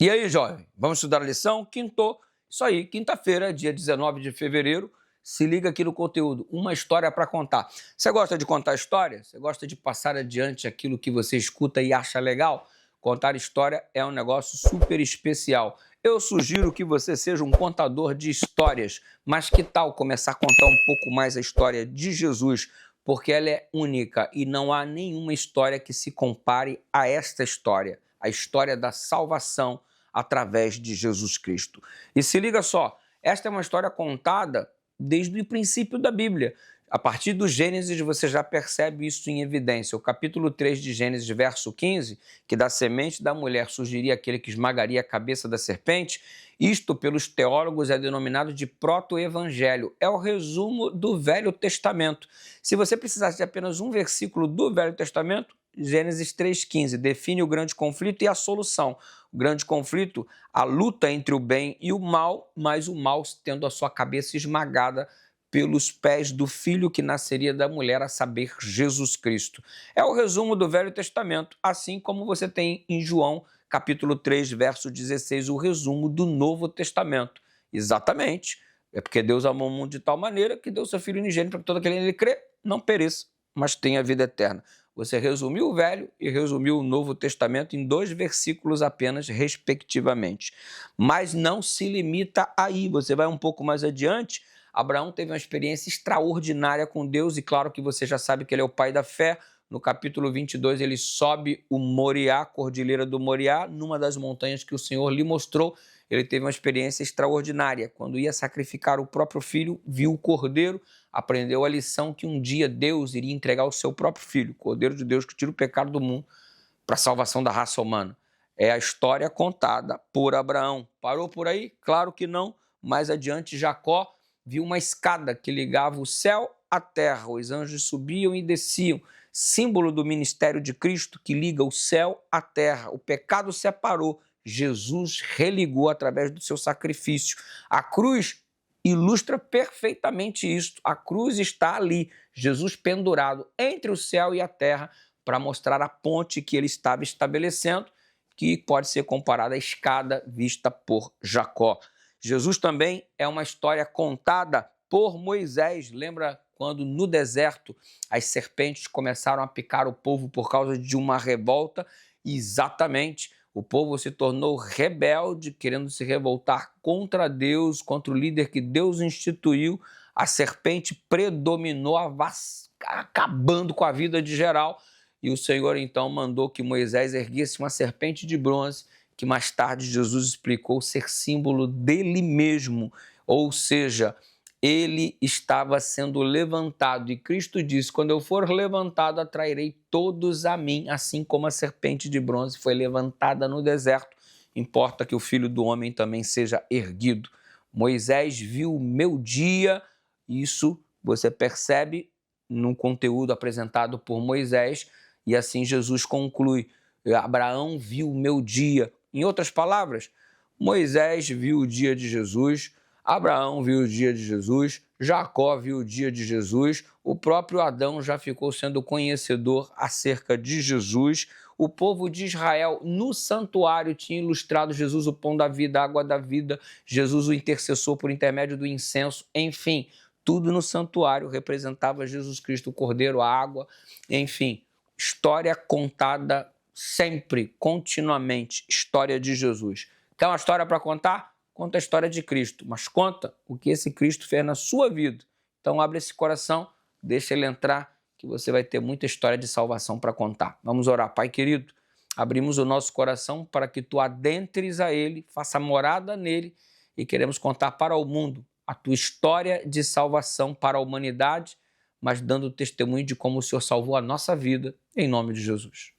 E aí, jovem, vamos estudar a lição? Quintou. Isso aí, quinta-feira, dia 19 de fevereiro. Se liga aqui no conteúdo, uma história para contar. Você gosta de contar história? Você gosta de passar adiante aquilo que você escuta e acha legal? Contar história é um negócio super especial. Eu sugiro que você seja um contador de histórias, mas que tal começar a contar um pouco mais a história de Jesus? Porque ela é única e não há nenhuma história que se compare a esta história, a história da salvação através de Jesus Cristo. E se liga só, esta é uma história contada desde o princípio da Bíblia. A partir do Gênesis você já percebe isso em evidência. O capítulo 3 de Gênesis, verso 15, que da semente da mulher surgiria aquele que esmagaria a cabeça da serpente, isto pelos teólogos é denominado de proto-evangelho. É o resumo do Velho Testamento. Se você precisasse de apenas um versículo do Velho Testamento, Gênesis 3,15 define o grande conflito e a solução. O grande conflito, a luta entre o bem e o mal, mas o mal tendo a sua cabeça esmagada pelos pés do filho que nasceria da mulher, a saber, Jesus Cristo. É o resumo do Velho Testamento, assim como você tem em João, capítulo 3, verso 16, o resumo do Novo Testamento. Exatamente. É porque Deus amou o mundo de tal maneira que deu seu Filho unigênito para que todo aquele que nele crê não pereça, mas tenha vida eterna. Você resumiu o Velho e resumiu o Novo Testamento em 2 versículos apenas, respectivamente. Mas não se limita aí. Você vai um pouco mais adiante. Abraão teve uma experiência extraordinária com Deus e claro que você já sabe que ele é o pai da fé. No capítulo 22, ele sobe o Moriá, a Cordilheira do Moriá, numa das montanhas que o Senhor lhe mostrou. Ele teve uma experiência extraordinária. Quando ia sacrificar o próprio filho, viu o cordeiro, aprendeu a lição que um dia Deus iria entregar o seu próprio filho, o Cordeiro de Deus que tira o pecado do mundo para a salvação da raça humana. É a história contada por Abraão. Parou por aí? Claro que não. Mais adiante, Jacó viu uma escada que ligava o céu à terra. Os anjos subiam e desciam. Símbolo do ministério de Cristo que liga o céu à terra. O pecado separou. Jesus religou através do seu sacrifício. A cruz ilustra perfeitamente isso. A cruz está ali, Jesus pendurado entre o céu e a terra para mostrar a ponte que ele estava estabelecendo, que pode ser comparada à escada vista por Jacó. Jesus também é uma história contada por Moisés. Lembra quando no deserto as serpentes começaram a picar o povo por causa de uma revolta? Exatamente. O povo se tornou rebelde, querendo se revoltar contra Deus, contra o líder que Deus instituiu. A serpente predominou, acabando com a vida de geral. E o Senhor então mandou que Moisés erguesse uma serpente de bronze, que mais tarde Jesus explicou ser símbolo dele mesmo. Ou seja, ele estava sendo levantado e Cristo disse, quando eu for levantado, atrairei todos a mim, assim como a serpente de bronze foi levantada no deserto. Importa que o Filho do Homem também seja erguido. Moisés viu o meu dia, isso você percebe no conteúdo apresentado por Moisés, e assim Jesus conclui, Abraão viu o meu dia. Em outras palavras, Moisés viu o dia de Jesus, Abraão viu o dia de Jesus, Jacó viu o dia de Jesus, o próprio Adão já ficou sendo conhecedor acerca de Jesus, o povo de Israel no santuário tinha ilustrado Jesus, o pão da vida, a água da vida, Jesus o intercessor por intermédio do incenso, enfim, tudo no santuário representava Jesus Cristo, o Cordeiro, a água, enfim, história contada sempre, continuamente, história de Jesus. Quer uma história para contar? Conta a história de Cristo, mas conta o que esse Cristo fez na sua vida. Então abre esse coração, deixa ele entrar, que você vai ter muita história de salvação para contar. Vamos orar. Pai querido, abrimos o nosso coração para que tu adentres a ele, faça morada nele e queremos contar para o mundo a tua história de salvação para a humanidade, mas dando testemunho de como o Senhor salvou a nossa vida, em nome de Jesus.